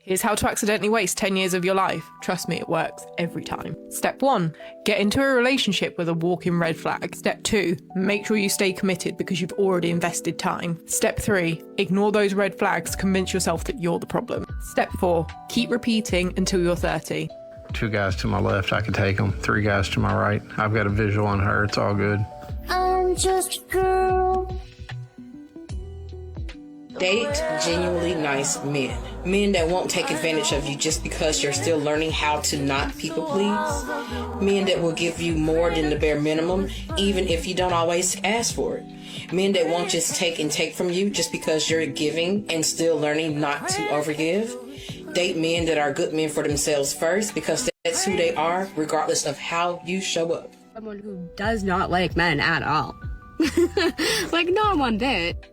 Here's how to accidentally waste 10 years of your life. Trust me, it works every time. Step 1, get into a relationship with a walking red flag. Step 2, make sure you stay committed because you've already invested time. Step 3, ignore those red flags, convince yourself that you're the problem. Step 4, keep repeating until you're 30. 2 guys to my left, I can take them. 3 guys to my right. I've got a visual on her, it's all good. I'm just a girl. Date genuinely nice men. Men that won't take advantage of you just because you're still learning how to not people please. Men that will give you more than the bare minimum, even if you don't always ask for it. Men that won't just take from you just because you're giving and still learning not to overgive. Date men that are good men for themselves first because that's who they are, regardless of how you show up. Someone who does not like men at all. Like, not one bit.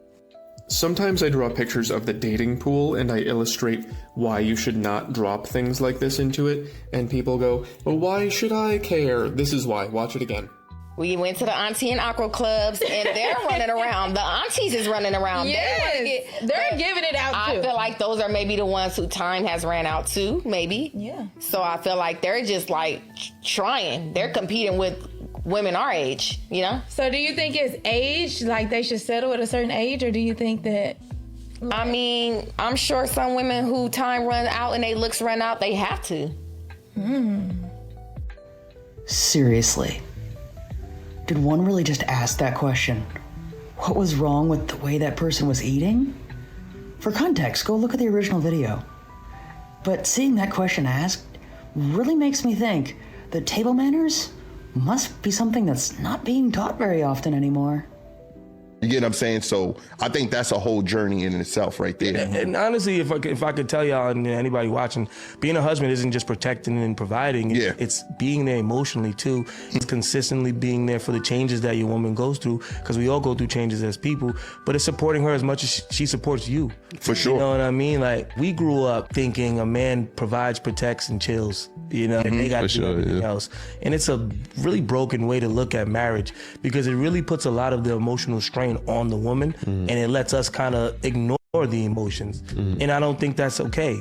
Sometimes I draw pictures of the dating pool and I illustrate why you should not drop things like this into it, and people go, well, why should I care? This is why. Watch it again. We went to the auntie and aqua clubs and they're running around. The aunties is running around. Yes, they're giving it out too. I feel like those are maybe the ones who time has ran out too, maybe. Yeah. So I feel like they're just like trying. They're competing with women our age, you know? So do you think it's age, like they should settle at a certain age, or do you think that... I mean, I'm sure some women who time run out and they looks run out, they have to. Seriously, did one really just ask that question? What was wrong with the way that person was eating? For context, go look at the original video. But seeing that question asked really makes me think that table manners must be something that's not being taught very often anymore. You get what I'm saying? So I think that's a whole journey in itself right there. And honestly, if I could tell y'all and anybody watching, being a husband isn't just protecting and providing. It's being there emotionally too. It's consistently being there for the changes that your woman goes through, because we all go through changes as people, but it's supporting her as much as she supports you. For sure. You know what I mean? Like, we grew up thinking a man provides, protects, and chills, you know, and they got to do everything else. And it's a really broken way to look at marriage, because it really puts a lot of the emotional strain on the woman, and it lets us kind of ignore the emotions. And I don't think that's okay.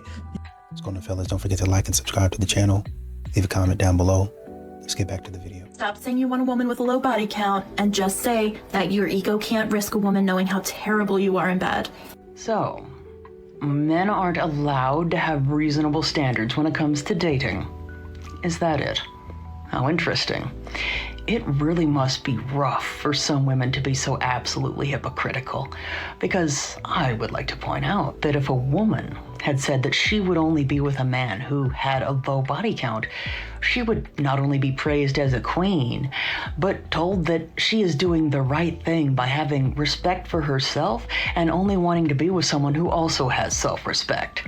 What's going on, fellas? Don't forget to like and subscribe to the channel. Leave a comment down below. Let's get back to the video. Stop saying you want a woman with a low body count and just say that your ego can't risk a woman knowing how terrible you are in bed. So, men aren't allowed to have reasonable standards when it comes to dating. Is that it? How interesting. It really must be rough for some women to be so absolutely hypocritical, because I would like to point out that if a woman had said that she would only be with a man who had a low body count, she would not only be praised as a queen, but told that she is doing the right thing by having respect for herself and only wanting to be with someone who also has self-respect.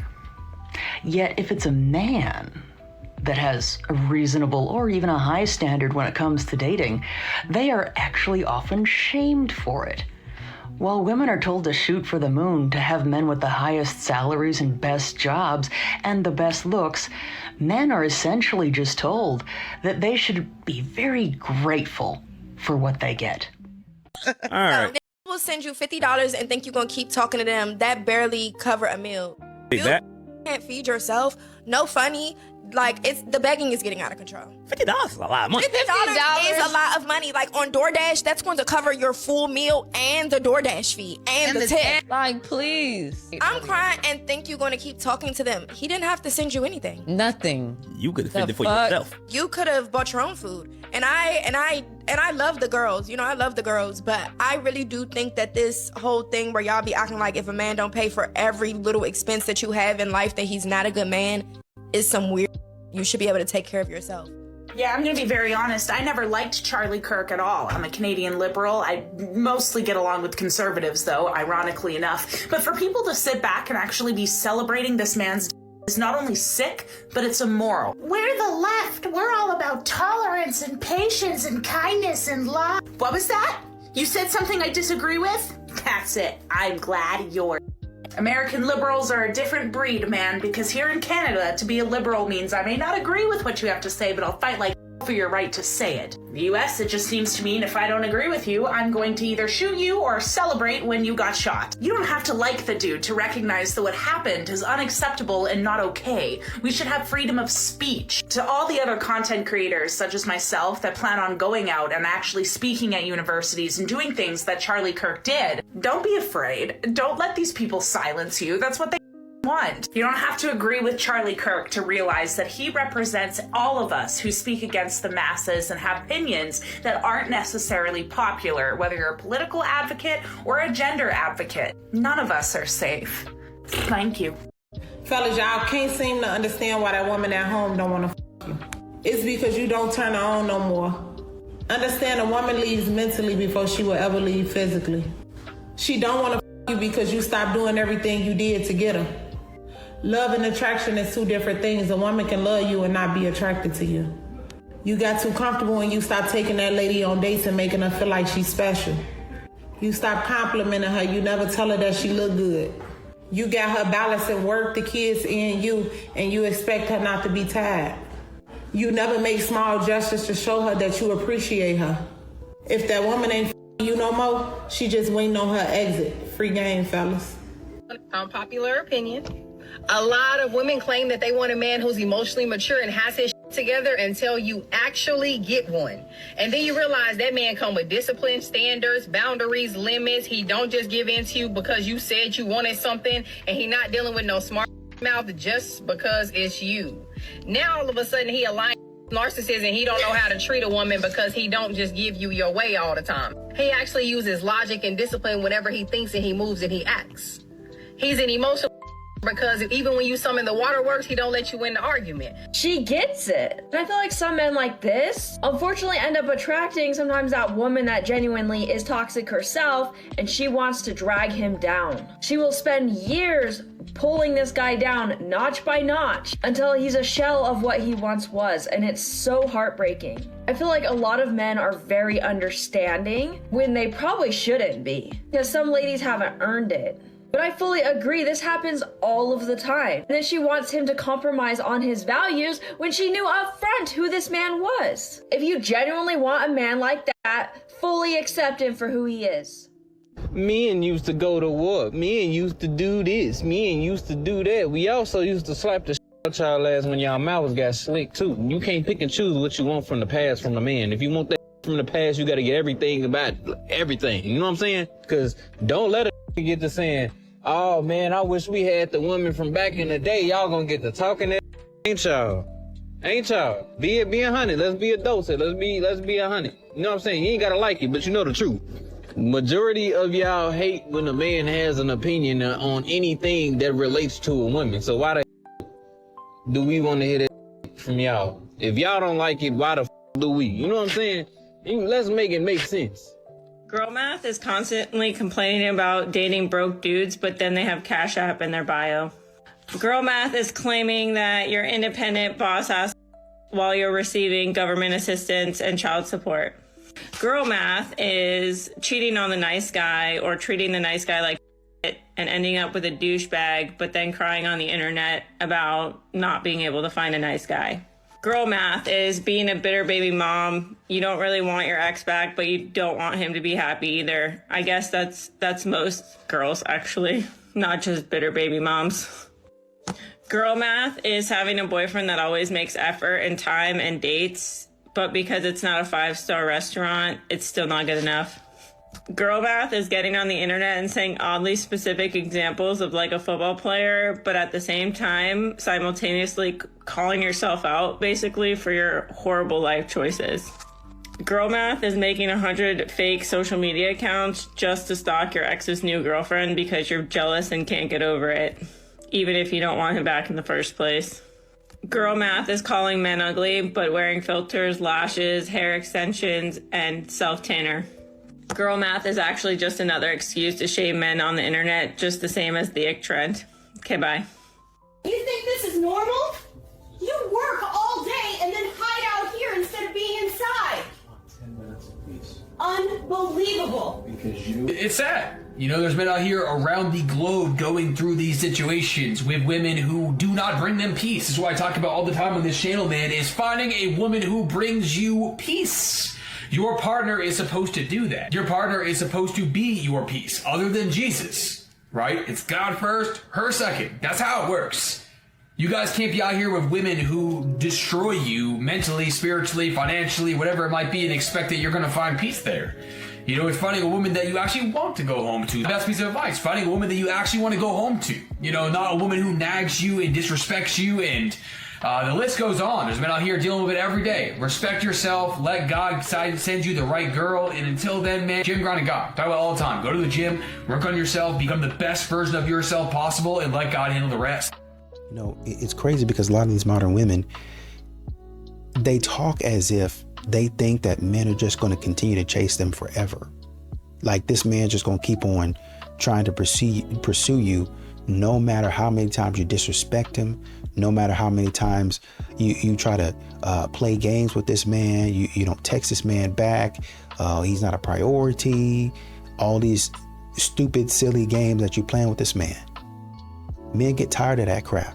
Yet if it's a man that has a reasonable or even a high standard when it comes to dating, they are actually often shamed for it. While women are told to shoot for the moon to have men with the highest salaries and best jobs and the best looks, men are essentially just told that they should be very grateful for what they get. All right. They will send you $50 and think you're going to keep talking to them. That barely cover a meal. You can't feed yourself. No funny. Like, the begging is getting out of control. $50 is a lot of money. $50 is a lot of money. Like, on DoorDash, that's going to cover your full meal and the DoorDash fee and the tip. Like, please. I'm crying and think you're going to keep talking to them. He didn't have to send you anything. Nothing. You could have fed it for yourself. You could have bought your own food. And I love the girls. You know, I love the girls. But I really do think that this whole thing where y'all be acting like if a man don't pay for every little expense that you have in life, that he's not a good man, is some weird. You should be able to take care of yourself. Yeah, I'm going to be very honest. I never liked Charlie Kirk at all. I'm a Canadian liberal. I mostly get along with conservatives, though, ironically enough. But for people to sit back and actually be celebrating this man's is not only sick, but it's immoral. We're the left. We're all about tolerance and patience and kindness and love. What was that? You said something I disagree with? That's it. I'm glad you're... American liberals are a different breed, man, because here in Canada, to be a liberal means I may not agree with what you have to say, but I'll fight like for your right to say it. In the US, it just seems to mean if I don't agree with you, I'm going to either shoot you or celebrate when you got shot. You don't have to like the dude to recognize that what happened is unacceptable and not okay. We should have freedom of speech. To all the other content creators, such as myself, that plan on going out and actually speaking at universities and doing things that Charlie Kirk did, don't be afraid. Don't let these people silence you. That's what they want. You don't have to agree with Charlie Kirk to realize that he represents all of us who speak against the masses and have opinions that aren't necessarily popular, whether you're a political advocate or a gender advocate. None of us are safe. Thank you. Fellas, y'all can't seem to understand why that woman at home don't want to you. It's because you don't turn her on no more. Understand, a woman leaves mentally before she will ever leave physically. She don't want to you because you stopped doing everything you did to get her. Love and attraction is two different things. A woman can love you and not be attracted to you. You got too comfortable and you stopped taking that lady on dates and making her feel like she's special. You stopped complimenting her. You never tell her that she look good. You got her balancing work, the kids, and you expect her not to be tired. You never make small gestures to show her that you appreciate her. If that woman ain't you no more, she just waiting on her exit. Free game, fellas. Unpopular opinion. A lot of women claim that they want a man who's emotionally mature and has his shit together until you actually get one. And then you realize that man come with discipline, standards, boundaries, limits. He don't just give in to you because you said you wanted something, and he not dealing with no smart mouth just because it's you. Now all of a sudden he aligned narcissist and he don't know how to treat a woman because he don't just give you your way all the time. He actually uses logic and discipline whenever he thinks, and he moves and he acts. He's an emotional because even when you summon the waterworks, he don't let you win the argument. She gets it. And I feel like some men like this unfortunately end up attracting sometimes that woman that genuinely is toxic herself, and she wants to drag him down. She will spend years pulling this guy down notch by notch until he's a shell of what he once was, and it's so heartbreaking. I feel like a lot of men are very understanding when they probably shouldn't be, because some ladies haven't earned it. But I fully agree, this happens all of the time. And then she wants him to compromise on his values when she knew up front who this man was. If you genuinely want a man like that, fully accept him for who he is. Men used to go to war. Men used to do this. Men used to do that. We also used to slap the out y'all ass when y'all mouths got slick too. You can't pick and choose what you want from the past from the man. If you want that from the past, you gotta get everything about everything. You know what I'm saying? Because don't let her get to saying, oh man, I wish we had the women from back in the day. Y'all gonna get to talking that, ain't y'all? Ain't y'all? Be 100. Let's be adults here. Let's be 100. You know what I'm saying? You ain't gotta like it, but you know the truth. Majority of y'all hate when a man has an opinion on anything that relates to a woman. So why the do we want to hear that from y'all? If y'all don't like it, why the do we? You know what I'm saying? Let's make it make sense. Girl math is constantly complaining about dating broke dudes, but then they have Cash App in their bio. Girl math is claiming that you're independent boss ass while you're receiving government assistance and child support. Girl math is cheating on the nice guy or treating the nice guy like shit and ending up with a douchebag, but then crying on the internet about not being able to find a nice guy. Girl math is being a bitter baby mom. You don't really want your ex back, but you don't want him to be happy either. I guess that's most girls, actually, not just bitter baby moms. Girl math is having a boyfriend that always makes effort and time and dates, but because it's not a 5-star restaurant, it's still not good enough. Girl math is getting on the internet and saying oddly specific examples of like a football player, but at the same time, simultaneously calling yourself out basically for your horrible life choices. Girl math is making 100 fake social media accounts just to stalk your ex's new girlfriend because you're jealous and can't get over it, even if you don't want him back in the first place. Girl math is calling men ugly, but wearing filters, lashes, hair extensions, and self-tanner. Girl math is actually just another excuse to shame men on the internet, just the same as the ick trend. Okay, bye. You think this is normal? You work all day and then hide out here instead of being inside. 10 minutes apiece. Unbelievable. Because you... It's sad. You know, there's men out here around the globe going through these situations with women who do not bring them peace. This is what I talk about all the time on this channel, man, is finding a woman who brings you peace. Your partner is supposed to do that. Your partner is supposed to be your peace, other than Jesus, right? It's God first, her second. That's how it works. You guys can't be out here with women who destroy you mentally, spiritually, financially, whatever it might be, and expect that you're going to find peace there. You know, it's finding a woman that you actually want to go home to. Best piece of advice, finding a woman that you actually want to go home to. You know, not a woman who nags you and disrespects you, and the list goes on. There's men out here dealing with it every day. Respect yourself, let God send you the right girl, and until then, man, gym, grind, and God. Talk about it all the time. Go to the gym, work on yourself, become the best version of yourself possible, and let God handle the rest. You know, it's crazy because a lot of these modern women, they talk as if they think that men are just going to continue to chase them forever. Like this man just going to keep on trying to pursue you no matter how many times you disrespect him, no matter how many times you try to play games with this man, you don't text this man back, he's not a priority, all these stupid, silly games that you're playing with this man. Men get tired of that crap.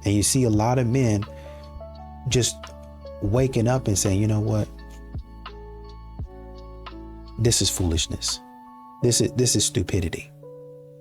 And you see a lot of men just waking up and saying, you know what? This is foolishness. This is stupidity.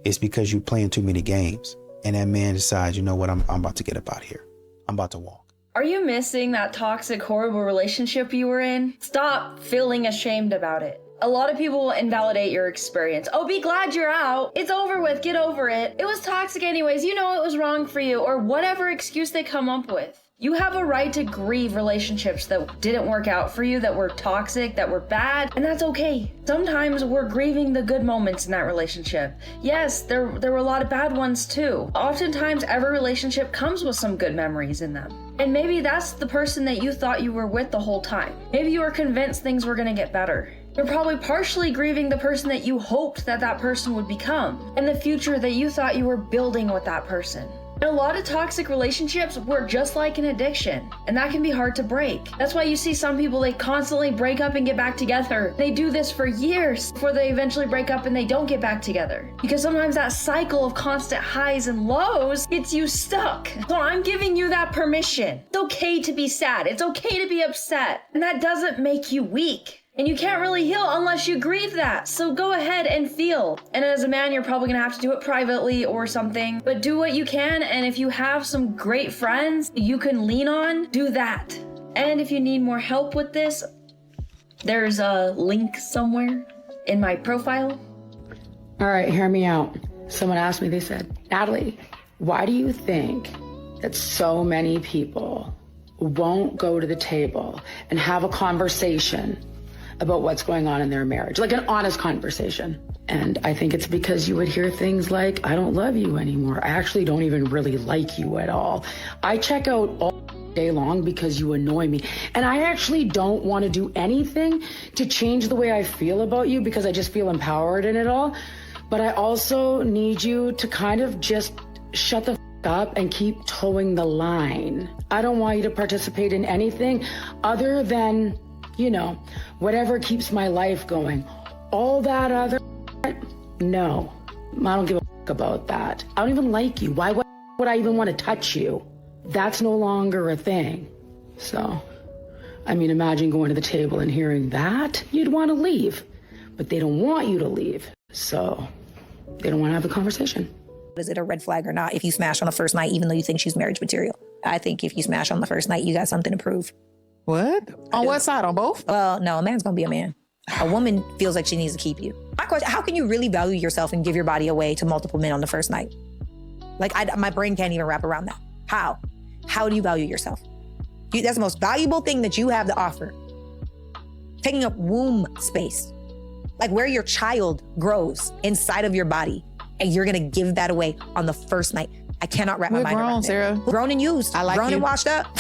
It's because you're playing too many games. And that man decides, you know what? I'm about to get up out of here. I'm about to walk. Are you missing that toxic, horrible relationship you were in? Stop feeling ashamed about it. A lot of people will invalidate your experience. Oh, be glad you're out. It's over with. Get over it. It was toxic anyways. You know it was wrong for you, or whatever excuse they come up with. You have a right to grieve relationships that didn't work out for you, that were toxic, that were bad, and that's okay. Sometimes we're grieving the good moments in that relationship. Yes, there were a lot of bad ones too. Oftentimes, every relationship comes with some good memories in them. And maybe that's the person that you thought you were with the whole time. Maybe you were convinced things were gonna get better. You're probably partially grieving the person that you hoped that person would become, and the future that you thought you were building with that person. And a lot of toxic relationships work just like an addiction, and that can be hard to break. That's why you see some people, they constantly break up and get back together. They do this for years before they eventually break up and they don't get back together. Because sometimes that cycle of constant highs and lows gets you stuck. So I'm giving you that permission. It's okay to be sad. It's okay to be upset. And that doesn't make you weak. And you can't really heal unless you grieve that. So go ahead and feel. And as a man, you're probably gonna have to do it privately or something, but do what you can. And if you have some great friends you can lean on, do that. And if you need more help with this, there's a link somewhere in my profile. All right, hear me out. Someone asked me, they said, Natalie, why do you think that so many people won't go to the table and have a conversation about what's going on in their marriage, like an honest conversation? And I think it's because you would hear things like, I don't love you anymore. I actually don't even really like you at all. I check out all day long because you annoy me. And I actually don't want to do anything to change the way I feel about you because I just feel empowered in it all. But I also need you to kind of just shut the up and keep towing the line. I don't want you to participate in anything other than, you know, whatever keeps my life going. All that other, no, I don't give a about that. I don't even like you. Why would I even want to touch you? That's no longer a thing. So, I mean, imagine going to the table and hearing that. You'd want to leave, but they don't want you to leave. So they don't want to have the conversation. Is it a red flag or not if you smash on the first night, even though you think she's marriage material? I think if you smash on the first night, you got something to prove. What? On what side? On both? Well, no, a man's gonna be a man. A woman feels like she needs to keep you. My question, how can you really value yourself and give your body away to multiple men on the first night? Like, my brain can't even wrap around that. How? How do you value yourself? That's the most valuable thing that you have to offer. Taking up womb space. Like where your child grows inside of your body. And you're gonna give that away on the first night. I cannot wrap my mind around it. Sarah. Grown and used. I like grown you. And washed up.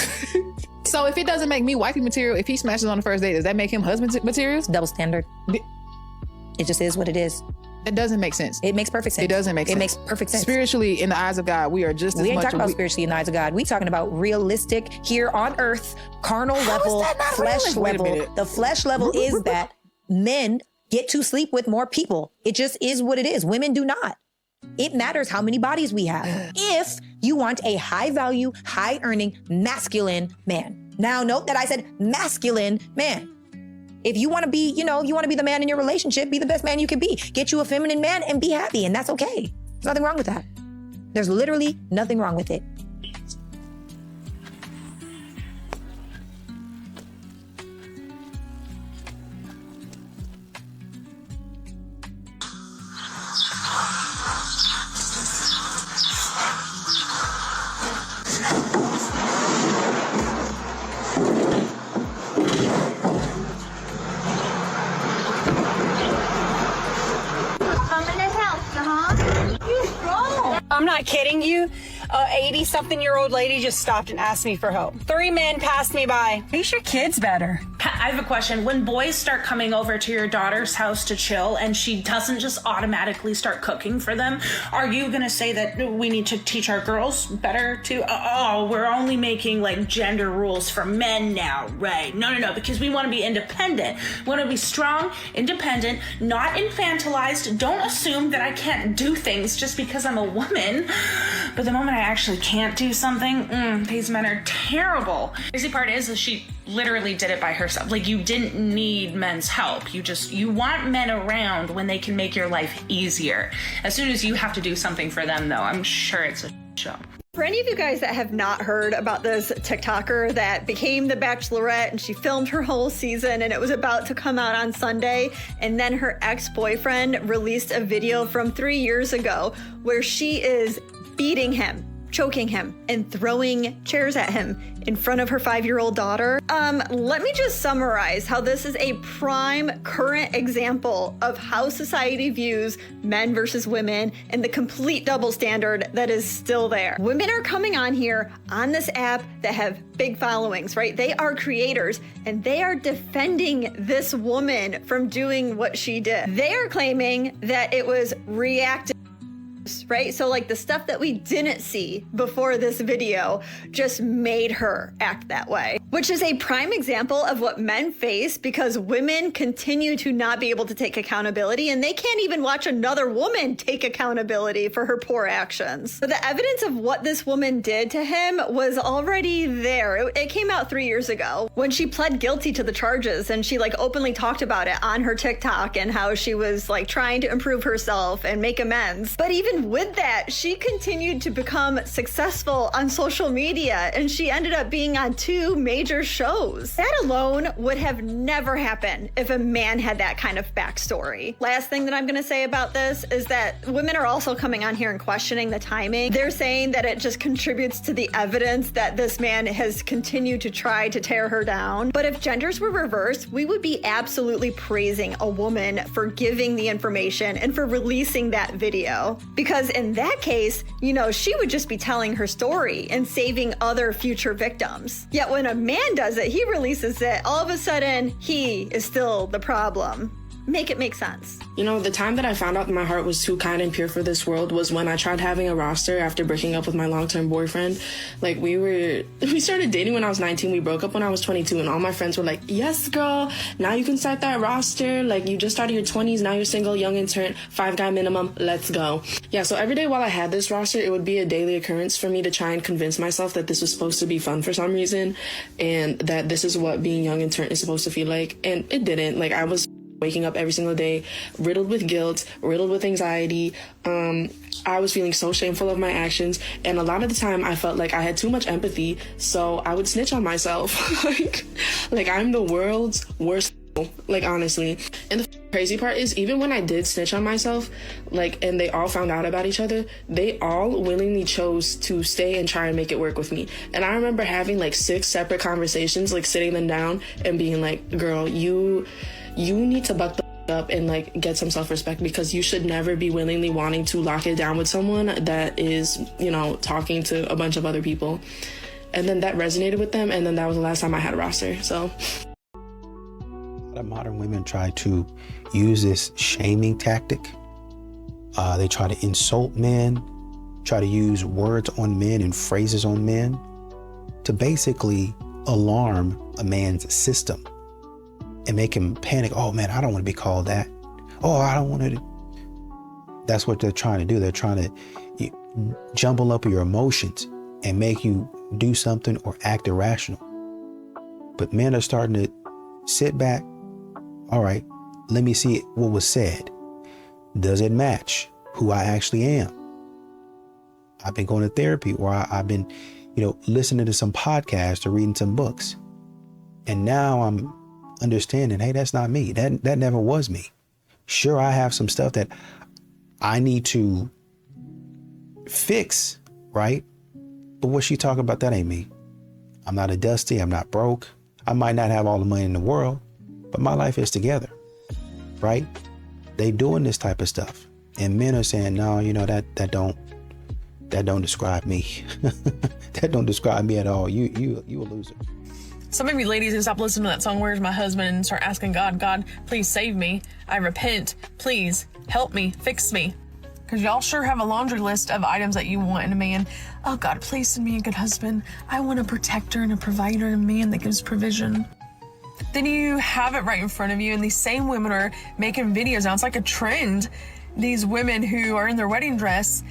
So if it doesn't make me wifey material, if he smashes on the first date, does that make him husband material? Double standard. It just is what it is. It doesn't make sense. It makes perfect sense. It doesn't make sense. It makes perfect sense. Spiritually, in the eyes of God, we are just as much. We ain't talking about spiritually in the eyes of God. We talking about realistic here on earth, carnal level, flesh level. The flesh level is that men get to sleep with more people. It just is what it is. Women do not. It matters how many bodies we have. If you want a high value, high earning, masculine man. Now note that I said masculine man. If you want to be, you want to be the man in your relationship, be the best man you can be. Get you a feminine man and be happy. And that's okay. There's nothing wrong with that. There's literally nothing wrong with it. I'm not kidding you. 80-something-year-old lady just stopped and asked me for help. 3 men passed me by. Teach your kids better. I have a question. When boys start coming over to your daughter's house to chill and she doesn't just automatically start cooking for them, are you going to say that we need to teach our girls better to, we're only making like gender rules for men now, right? No, because we want to be independent. We want to be strong, independent, not infantilized. Don't assume that I can't do things just because I'm a woman. But the moment I actually can't do something, these men are terrible. The crazy part is she literally did it by herself. Like, you didn't need men's help. You want men around when they can make your life easier. As soon as you have to do something for them, though, I'm sure it's a show. For any of you guys that have not heard about this TikToker that became the Bachelorette and she filmed her whole season and it was about to come out on Sunday, and then her ex-boyfriend released a video from 3 years ago where she is beating him, choking him, and throwing chairs at him in front of her 5-year-old daughter. Let me just summarize how this is a prime current example of how society views men versus women and the complete double standard that is still there. Women are coming on here on this app that have big followings, right? They are creators and they are defending this woman from doing what she did. They are claiming that it was reactive, right? So like the stuff that we didn't see before this video just made her act that way, which is a prime example of what men face because women continue to not be able to take accountability, and they can't even watch another woman take accountability for her poor actions. But the evidence of what this woman did to him was already there. It came out 3 years ago when she pled guilty to the charges, and she like openly talked about it on her TikTok and how she was like trying to improve herself and make amends. But even with that, she continued to become successful on social media, and she ended up being on 2 major shows. That alone would have never happened if a man had that kind of backstory. Last thing that I'm gonna say about this is that women are also coming on here and questioning the timing. They're saying that it just contributes to the evidence that this man has continued to try to tear her down. But if genders were reversed, we would be absolutely praising a woman for giving the information and for releasing that video. Because in that case, she would just be telling her story and saving other future victims. Yet when a man does it, he releases it, all of a sudden, he is still the problem. Make it make sense. The time that I found out that my heart was too kind and pure for this world was when I tried having a roster after breaking up with my long-term boyfriend. Like, we started dating when I was 19. We broke up when I was 22, and all my friends were like, yes, girl, now you can start that roster. Like, you just started your 20s, now you're single, young intern, 5-guy minimum, let's go. Yeah, so every day while I had this roster, it would be a daily occurrence for me to try and convince myself that this was supposed to be fun for some reason, and that this is what being young intern is supposed to feel like. And it didn't. Like, I was waking up every single day riddled with guilt, riddled with anxiety. I was feeling so shameful of my actions, and a lot of the time I felt like I had too much empathy, so I would snitch on myself. like I'm the world's worst, like, honestly. And the crazy part is, even when I did snitch on myself, and they all found out about each other, they all willingly chose to stay and try and make it work with me. And I remember having 6 separate conversations, sitting them down and being like, girl, you need to buck the up and get some self-respect, because you should never be willingly wanting to lock it down with someone that is, talking to a bunch of other people. And then that resonated with them, and then that was the last time I had a roster. So a lot of modern women try to use this shaming tactic. They try to insult men, try to use words on men and phrases on men to basically alarm a man's system and make him panic. Oh man, I don't want to be called that. oh, I don't want to. That's what they're trying to do. They're trying to jumble up your emotions and make you do something or act irrational. But men are starting to sit back. All right, let me see what was said. Does it match who I actually am? I've been going to therapy, or I've been, listening to some podcasts or reading some books. And now I'm understanding, hey, that's not me. That never was me. Sure, I have some stuff that I need to fix, right? But what she talking about, that ain't me. I'm not a Dusty. I'm not broke. I might not have all the money in the world, but my life is together, right? They doing this type of stuff. And men are saying, no, that don't describe me. That don't describe me at all. You a loser. Some of you ladies who stop listening to that song, Where's My Husband, and start asking God, please save me. I repent. Please help me, fix me. Because y'all sure have a laundry list of items that you want in a man. Oh God, please send me a good husband. I want a protector and a provider and a man that gives provision. Then you have it right in front of you, and these same women are making videos now. It's like a trend. These women who are in their wedding dress,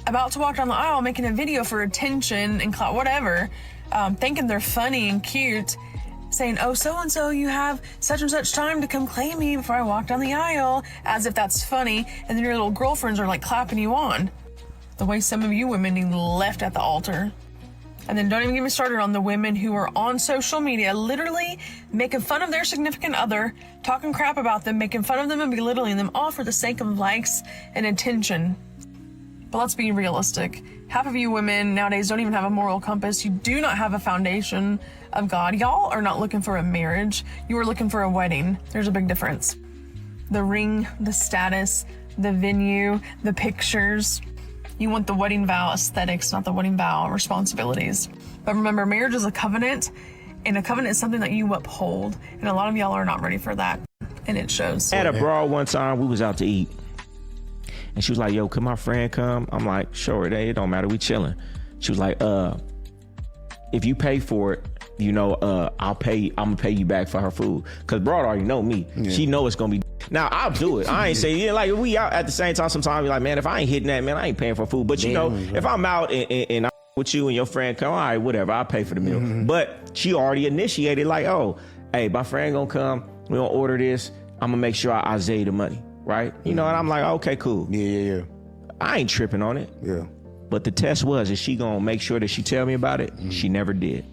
about to walk down the aisle, making a video for attention and clout, whatever, thinking they're funny and cute, saying, oh, so-and-so, you have such and such time to come claim me before I walk down the aisle, as if that's funny, and then your little girlfriends are like clapping you on. The way some of you women need left at the altar. And then don't even get me started on the women who are on social media, literally making fun of their significant other, talking crap about them, making fun of them and belittling them, all for the sake of likes and attention. But let's be realistic. Half of you women nowadays don't even have a moral compass. You do not have a foundation of God. Y'all are not looking for a marriage. You are looking for a wedding. There's a big difference. The ring, the status, the venue, the pictures. You want the wedding vow aesthetics, not the wedding vow responsibilities. But remember, marriage is a covenant, and a covenant is something that you uphold. And a lot of y'all are not ready for that, and it shows. I had a broad one time, we was out to eat. And she was like, yo, could my friend come? I'm like, sure, it don't matter, we chilling. She was like, if you pay for it, I'm gonna pay you back for her food. Cause broad already know me. Yeah. She know it's gonna be. Now I'll do it. I ain't say, like we out at the same time sometimes you're like, man, if I ain't hitting that, man, I ain't paying for food. But if I'm out and I'm with you and your friend come, all right, whatever, I'll pay for the meal. Mm-hmm. But she already initiated like, oh, hey, my friend gonna come, we gonna order this, I'm gonna make sure I Isaiah the money. Right? And I'm like, okay, cool. Yeah. I ain't tripping on it. Yeah. But the test was, is she gonna make sure that she tell me about it? She never did.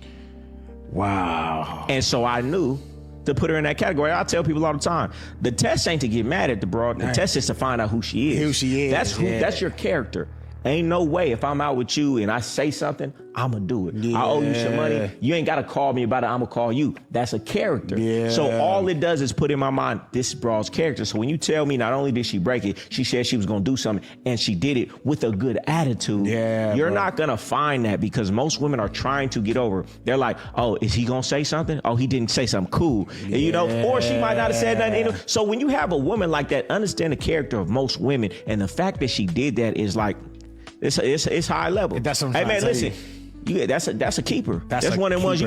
Wow. And so I knew to put her in that category. I tell people all the time, the test ain't to get mad at the broad. The test is to find out who she is. That's your character. Ain't no way if I'm out with you and I say something, I'ma do it. Yeah. I owe you some money. You ain't gotta call me about it. I'ma call you. That's a character. Yeah. So all it does is put in my mind, this is broad's character. So when you tell me not only did she break it, she said she was gonna do something and she did it with a good attitude. Yeah, you're not gonna find that because most women are trying to get over. They're like, oh, is he gonna say something? Oh, he didn't say something cool. Yeah. Or she might not have said nothing. So when you have a woman like that, understand the character of most women. And the fact that she did that is like, it's high level. That's what I'm trying to tell listen, you. That's a keeper. That's one of the ones you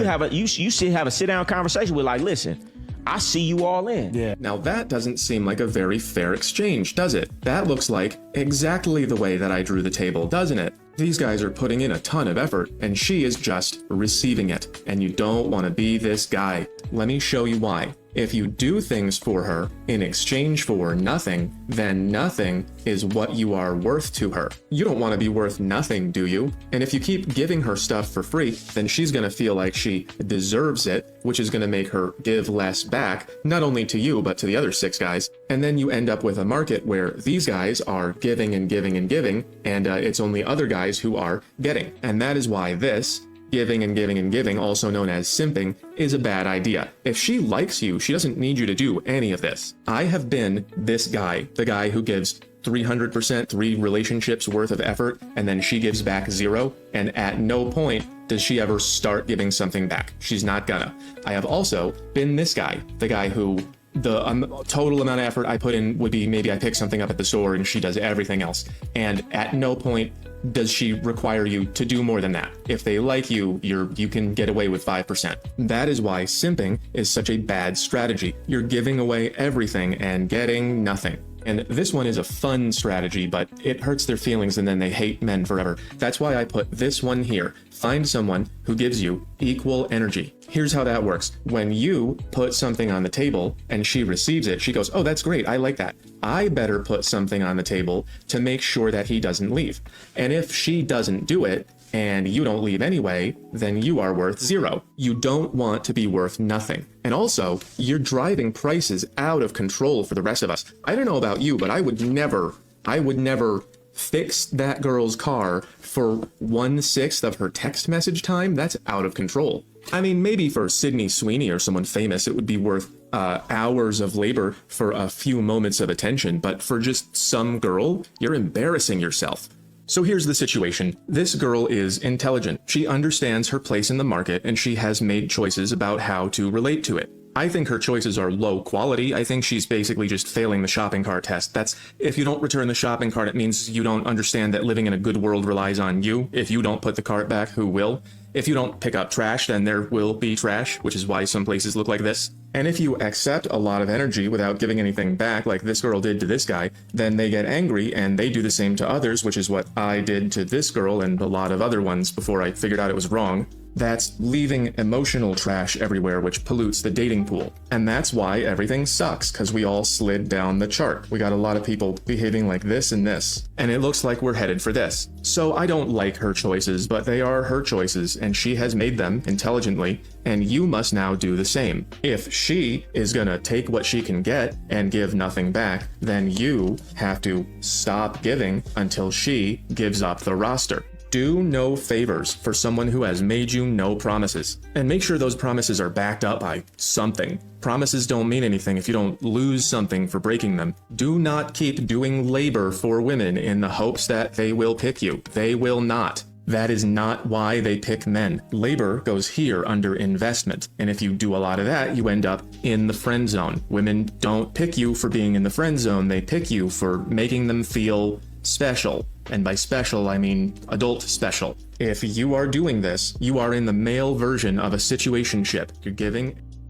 should have a sit down conversation with. Like, listen, I see you all in. Yeah. Now that doesn't seem like a very fair exchange, does it? That looks like exactly the way that I drew the table, doesn't it? These guys are putting in a ton of effort, and she is just receiving it. And you don't want to be this guy. Let me show you why. If you do things for her in exchange for nothing, then nothing is what you are worth to her. You don't want to be worth nothing, do you? And if you keep giving her stuff for free, then she's going to feel like she deserves it, which is going to make her give less back, not only to you, but to the other 6 guys. And then you end up with a market where these guys are giving and giving and giving, and it's only other guys who are getting. And that is why this giving and giving and giving, also known as simping, is a bad idea. If she likes you, she doesn't need you to do any of this. I have been this guy, the guy who gives 300%, 3 relationships worth of effort, and then she gives back 0, and at no point does she ever start giving something back. She's not gonna. I have also been this guy, the guy who The total amount of effort I put in would be maybe I pick something up at the store and she does everything else. And at no point does she require you to do more than that. If they like you, you can get away with 5%. That is why simping is such a bad strategy. You're giving away everything and getting nothing. And this one is a fun strategy, but it hurts their feelings and then they hate men forever. That's why I put this one here. Find someone who gives you equal energy. Here's how that works. When you put something on the table and she receives it, she goes, oh, that's great. I like that. I better put something on the table to make sure that he doesn't leave. And if she doesn't do it, and you don't leave anyway, then you are worth 0. You don't want to be worth nothing. And also, you're driving prices out of control for the rest of us. I don't know about you, but I would never fix that girl's car for 1/6 of her text message time. That's out of control. I mean, maybe for Sydney Sweeney or someone famous, it would be worth hours of labor for a few moments of attention. But for just some girl, you're embarrassing yourself. So here's the situation. This girl is intelligent. She understands her place in the market and she has made choices about how to relate to it. I think her choices are low quality. I think she's basically just failing the shopping cart test. That's, if you don't return the shopping cart, it means you don't understand that living in a good world relies on you. If you don't put the cart back, who will? If you don't pick up trash, then there will be trash, which is why some places look like this. And if you accept a lot of energy without giving anything back, like this girl did to this guy, then they get angry and they do the same to others, which is what I did to this girl and a lot of other ones before I figured out it was wrong. That's leaving emotional trash everywhere, which pollutes the dating pool. And that's why everything sucks, because we all slid down the chart. We got a lot of people behaving like this and this, and it looks like we're headed for this. So I don't like her choices, but they are her choices, and she has made them intelligently, and you must now do the same. If she is gonna take what she can get and give nothing back, then you have to stop giving until she gives up the roster. Do no favors for someone who has made you no promises. And make sure those promises are backed up by something. Promises don't mean anything if you don't lose something for breaking them. Do not keep doing labor for women in the hopes that they will pick you. They will not. That is not why they pick men. Labor goes here under investment. And if you do a lot of that, you end up in the friend zone. Women don't pick you for being in the friend zone. They pick you for making them feel special. And by special, I mean adult special. If you are doing this, you are in the male version of a situationship. You're giving.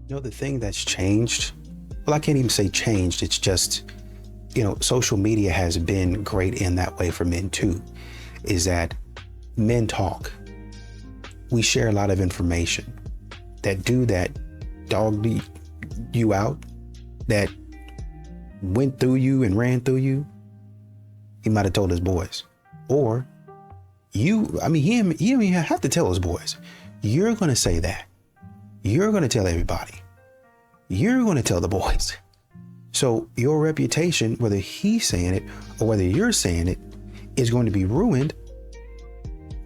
You know, the thing that's changed, well, I can't even say changed. It's just, you know, social media has been great in that way for men too, is that men talk. We share a lot of information. That dude that dogged you out, that went through you and ran through you, he might have told his boys. Or he didn't even have to tell his boys. You're going to say that. You're going to tell everybody. You're going to tell the boys. So your reputation, whether he's saying it or whether you're saying it, is going to be ruined.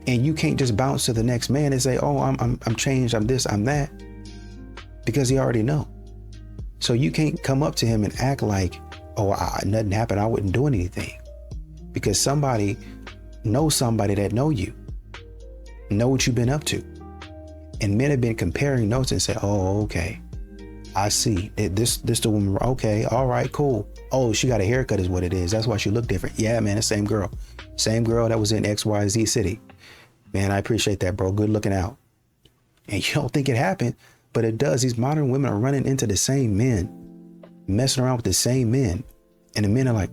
And you can't just bounce to the next man and say, oh, I'm changed, I'm this, I'm that, because he already know. So you can't come up to him and act like, oh, nothing happened, I wasn't doing anything. Because somebody knows somebody that know you, know what you've been up to. And men have been comparing notes and say, oh, okay, I see. This the woman, okay, all right, cool. Oh, she got a haircut is what it is. That's why she looked different. Yeah, man, the same girl. Same girl that was in XYZ city. Man, I appreciate that, bro. Good looking out. And you don't think it happened, but it does. These modern women are running into the same men, messing around with the same men. And the men are like,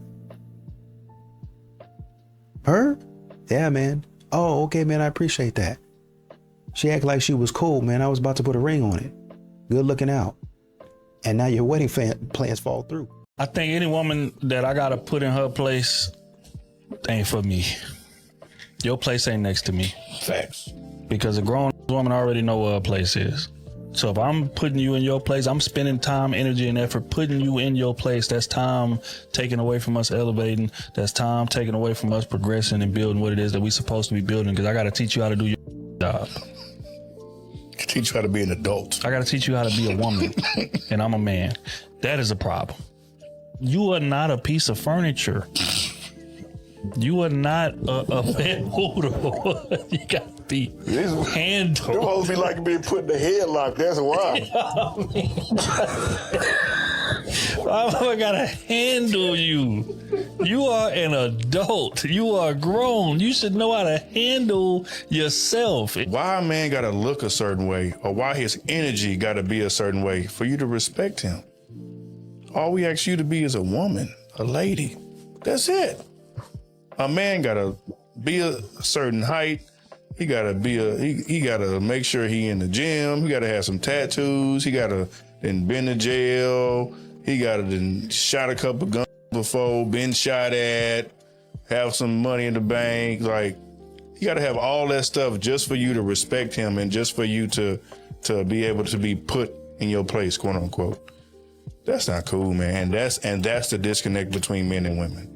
her? Yeah, man. Oh, okay, man, I appreciate that. She acted like she was cool, man. I was about to put a ring on it. Good looking out. And now your wedding plans fall through. I think any woman that I gotta put in her place ain't for me. Your place ain't next to me. Facts. Because a grown woman already know where her place is. So if I'm putting you in your place, I'm spending time, energy, and effort putting you in your place. That's time taken away from us elevating. That's time taken away from us progressing and building what it is that we're supposed to be building. Because I got to teach you how to do your job. Teach you how to be an adult. I got to teach you how to be a woman. And I'm a man. That is a problem. You are not a piece of furniture. You are not a pet poodle. You got to be handled. It must be like being put in the headlock. That's why. I gotta handle you. You are an adult. You are grown. You should know how to handle yourself. Why a man gotta look a certain way, or why his energy gotta be a certain way for you to respect him? All we ask you to be is a woman, a lady. That's it. A man gotta be a certain height. He gotta be he gotta make sure he in the gym. He gotta have some tattoos. He gotta then been to jail. He gotta then shot a couple guns before, been shot at, have some money in the bank. Like, you gotta have all that stuff just for you to respect him and just for you to be able to be put in your place, quote unquote. That's not cool, man. And that's the disconnect between men and women.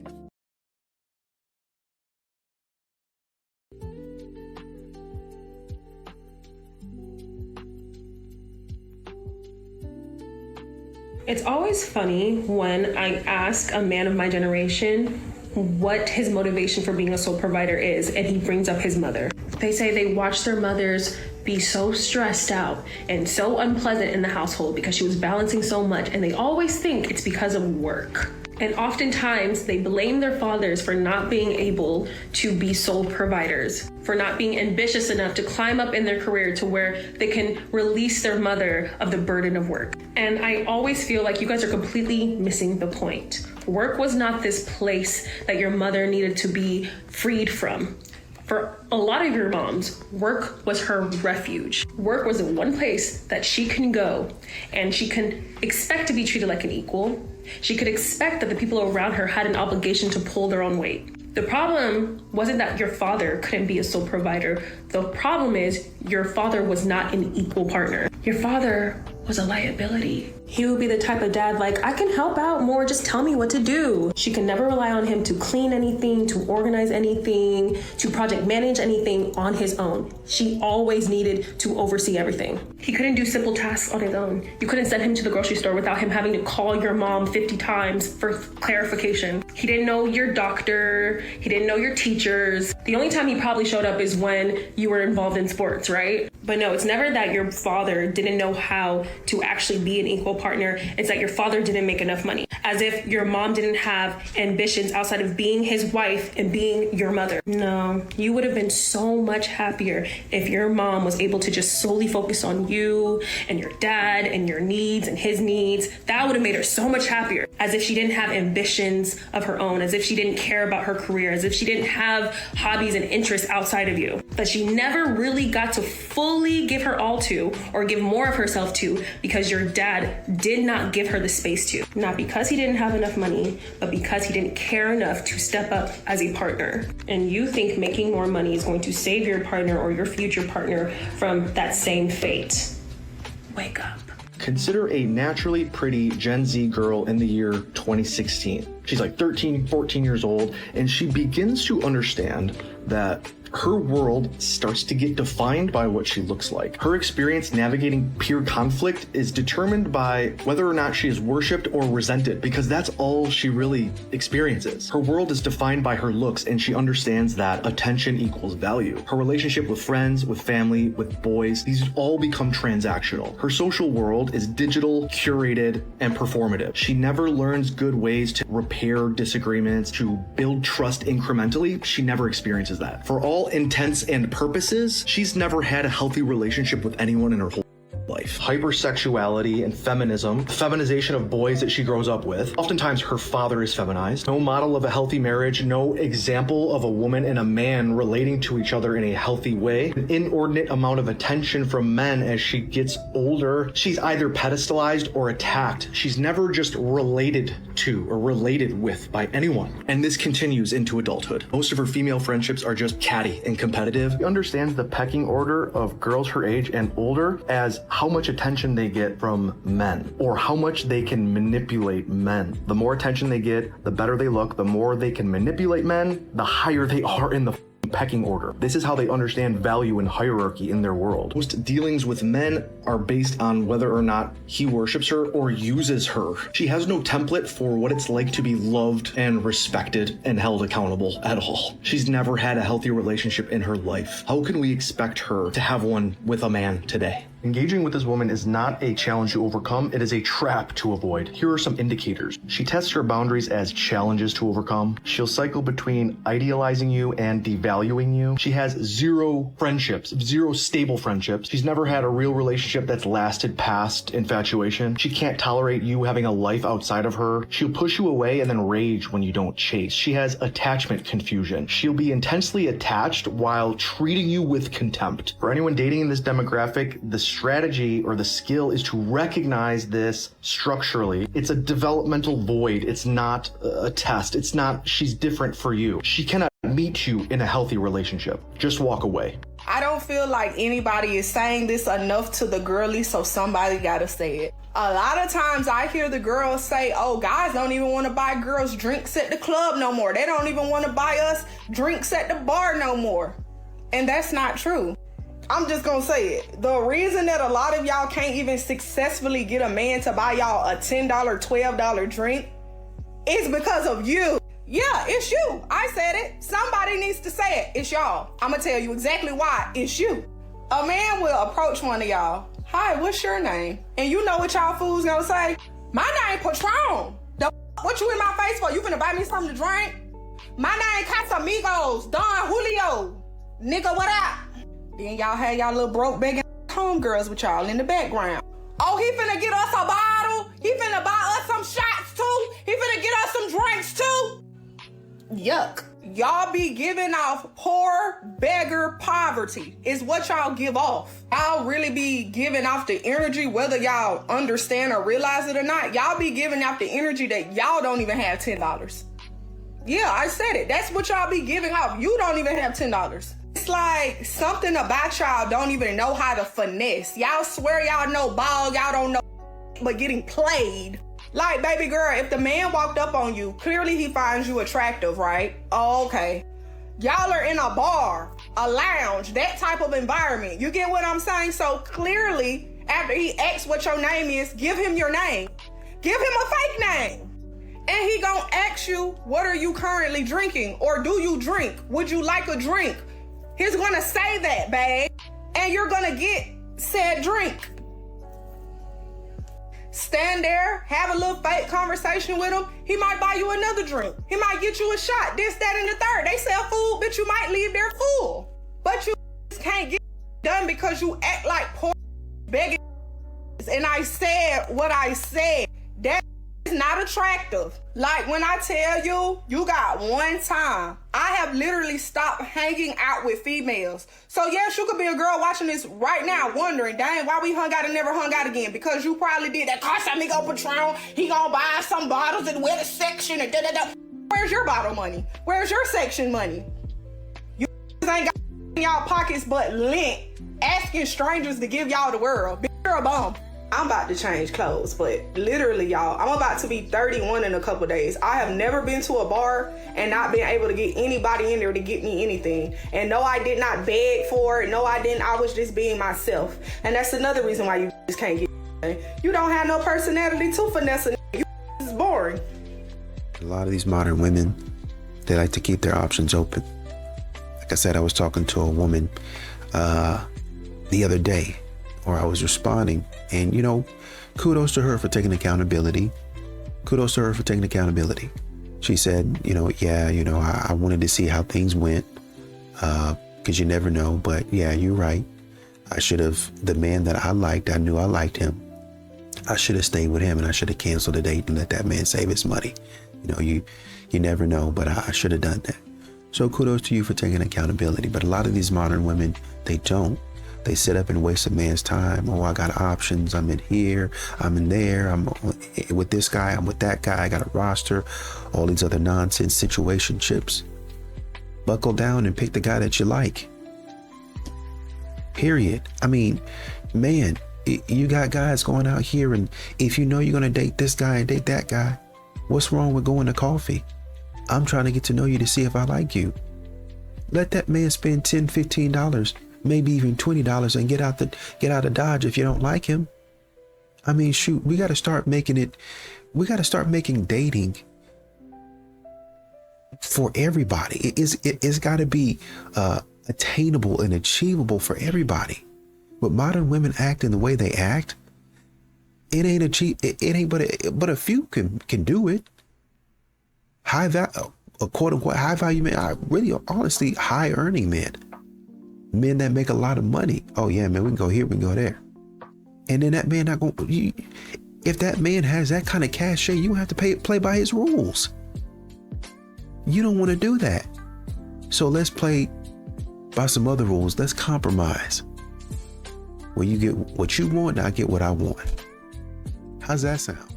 It's always funny when I ask a man of my generation what his motivation for being a sole provider is, and he brings up his mother. They say they watch their mothers be so stressed out and so unpleasant in the household because she was balancing so much, and they always think it's because of work. And oftentimes they blame their fathers for not being able to be sole providers, for not being ambitious enough to climb up in their career to where they can release their mother of the burden of work. And I always feel like you guys are completely missing the point. Work was not this place that your mother needed to be freed from. For a lot of your moms, work was her refuge. Work was the one place that she can go and she can expect to be treated like an equal. She could expect that the people around her had an obligation to pull their own weight. The problem wasn't that your father couldn't be a sole provider. The problem is your father was not an equal partner. Your father was a liability. He would be the type of dad like, I can help out more, just tell me what to do. She can never rely on him to clean anything, to organize anything, to project manage anything on his own. She always needed to oversee everything. He couldn't do simple tasks on his own. You couldn't send him to the grocery store without him having to call your mom 50 times for clarification. He didn't know your doctor. He didn't know your teachers. The only time he probably showed up is when you were involved in sports, right? But no, it's never that your father didn't know how to actually be an equal partner. It's that your father didn't make enough money. As if your mom didn't have ambitions outside of being his wife and being your mother. No, you would have been so much happier if your mom was able to just solely focus on you and your dad and your needs and his needs. That would have made her so much happier. As if she didn't have ambitions of her own, as if she didn't care about her career, as if she didn't have hobbies and interests outside of you. That she never really got to fully give her all to or give more of herself to because your dad did not give her the space to. Not because he didn't have enough money, but because he didn't care enough to step up as a partner. And you think making more money is going to save your partner or your future partner from that same fate. Wake up. Consider a naturally pretty Gen Z girl in the year 2016. She's like 13, 14 years old, and she begins to understand that her world starts to get defined by what she looks like. Her experience navigating peer conflict is determined by whether or not she is worshipped or resented, because that's all she really experiences. Her world is defined by her looks, and she understands that attention equals value. Her relationship with friends, with family, with boys, these all become transactional. Her social world is digital, curated, and performative. She never learns good ways to repair disagreements, to build trust incrementally. She never experiences that. For all intents and purposes, she's never had a healthy relationship with anyone in her whole life. Hypersexuality and feminism, the feminization of boys that she grows up with. Oftentimes her father is feminized. No model of a healthy marriage, no example of a woman and a man relating to each other in a healthy way. An inordinate amount of attention from men as she gets older. She's either pedestalized or attacked. She's never just related to or related with by anyone. And this continues into adulthood. Most of her female friendships are just catty and competitive. She understands the pecking order of girls her age and older as how much attention they get from men, or how much they can manipulate men. The more attention they get, the better they look. The more they can manipulate men, the higher they are in the pecking order. This is how they understand value and hierarchy in their world. Most dealings with men are based on whether or not he worships her or uses her. She has no template for what it's like to be loved and respected and held accountable at all. She's never had a healthy relationship in her life. How can we expect her to have one with a man today? Engaging with this woman is not a challenge to overcome, it is a trap to avoid. Here are some indicators. She tests her boundaries as challenges to overcome. She'll cycle between idealizing you and devaluing you. She has zero friendships, zero stable friendships. She's never had a real relationship that's lasted past infatuation. She can't tolerate you having a life outside of her. She'll push you away and then rage when you don't chase. She has attachment confusion. She'll be intensely attached while treating you with contempt. For anyone dating in this demographic, the strategy or the skill is to recognize this structurally. It's a developmental void. It's not a test. It's not she's different for you. She cannot meet you in a healthy relationship. Just walk away. I don't feel like anybody is saying this enough to the girlies, so somebody gotta say it. A lot of times I hear the girls say, oh, guys don't even want to buy girls drinks at the club no more. They don't even want to buy us drinks at the bar no more. And that's not true. I'm just gonna say it. The reason that a lot of y'all can't even successfully get a man to buy y'all a $10, $12 drink is because of you. Yeah, it's you. I said it. Somebody needs to say it. It's y'all. I'm gonna tell you exactly why. It's you. A man will approach one of y'all. Hi, what's your name? And you know what y'all fools gonna say? My name Patron. What you in my face for? You finna buy me something to drink? My name Casamigos. Don Julio. Nigga, what up? Then y'all had y'all little broke begging homegirls with y'all in the background. Oh, he finna get us a bottle? He finna buy us some shots too? He finna get us some drinks too? Yuck. Y'all be giving off poor beggar poverty is what y'all give off. Y'all really be giving off the energy, whether y'all understand or realize it or not. Y'all be giving off the energy that y'all don't even have $10. Yeah, I said it. That's what y'all be giving off. You don't even have $10. It's like something about y'all don't even know how to finesse. Y'all swear y'all know ball, y'all don't know but getting played. Like, baby girl, if the man walked up on you, clearly he finds you attractive, right? Oh, okay. Y'all are in a bar, a lounge, that type of environment. You get what I'm saying? So clearly, after he asks what your name is, give him your name. Give him a fake name. And he gonna ask you, what are you currently drinking? Or do you drink? Would you like a drink? He's gonna say that, babe, and you're gonna get said drink. Stand there, have a little fake conversation with him. He might buy you another drink. He might get you a shot, this, that, and the third. They sell food, but you might leave there full. But you can't get done because you act like poor begging. And I said what I said. That is not attractive. Like when I tell you, you got one time. I have literally stopped hanging out with females. So yes, you could be a girl watching this right now wondering, dang, why we hung out and never hung out again? Because you probably did that Casamigo Patron. He gonna buy some bottles and wear the section and da-da-da. Where's your bottle money? Where's your section money? You ain't got in y'all pockets but lint, asking strangers to give y'all the world. You're a bum. I'm about to change clothes, but literally, y'all, I'm about to be 31 in a couple days. I have never been to a bar and not been able to get anybody in there to get me anything. And no, I did not beg for it. No, I didn't. I was just being myself. And that's another reason why you just can't get it. You don't have no personality to finesse it. You is boring. A lot of these modern women, they like to keep their options open. Like I said, I was talking to a woman the other day, or I was responding, and kudos to her for taking accountability. Kudos to her for taking accountability. She said, I wanted to see how things went, because you never know, but yeah, you're right. I should have, the man that I liked, I knew I liked him. I should have stayed with him, and I should have canceled the date and let that man save his money. You never know, but I should have done that. So kudos to you for taking accountability. But a lot of these modern women, they don't. They sit up and waste a man's time. Oh, I got options. I'm in here. I'm in there. I'm with this guy. I'm with that guy. I got a roster. All these other nonsense situationships. Buckle down and pick the guy that you like. Period. I mean, man, you got guys going out here, and if you know you're going to date this guy and date that guy, what's wrong with going to coffee? I'm trying to get to know you to see if I like you. Let that man spend $10, $15. Maybe even $20 and get out of Dodge if you don't like him. I mean, shoot, we got to start making dating for everybody. It's got to be attainable and achievable for everybody. But modern women act in the way they act. It ain't but a few can do it. High value, quote unquote high value men are really honestly high earning men. Men that make a lot of money. Oh yeah, man, we can go here, we can go there. And then that man not going. If that man has that kind of cachet, you have to play by his rules. You don't want to do that. So let's play by some other rules. Let's compromise. Where you get what you want, and I get what I want. How's that sound?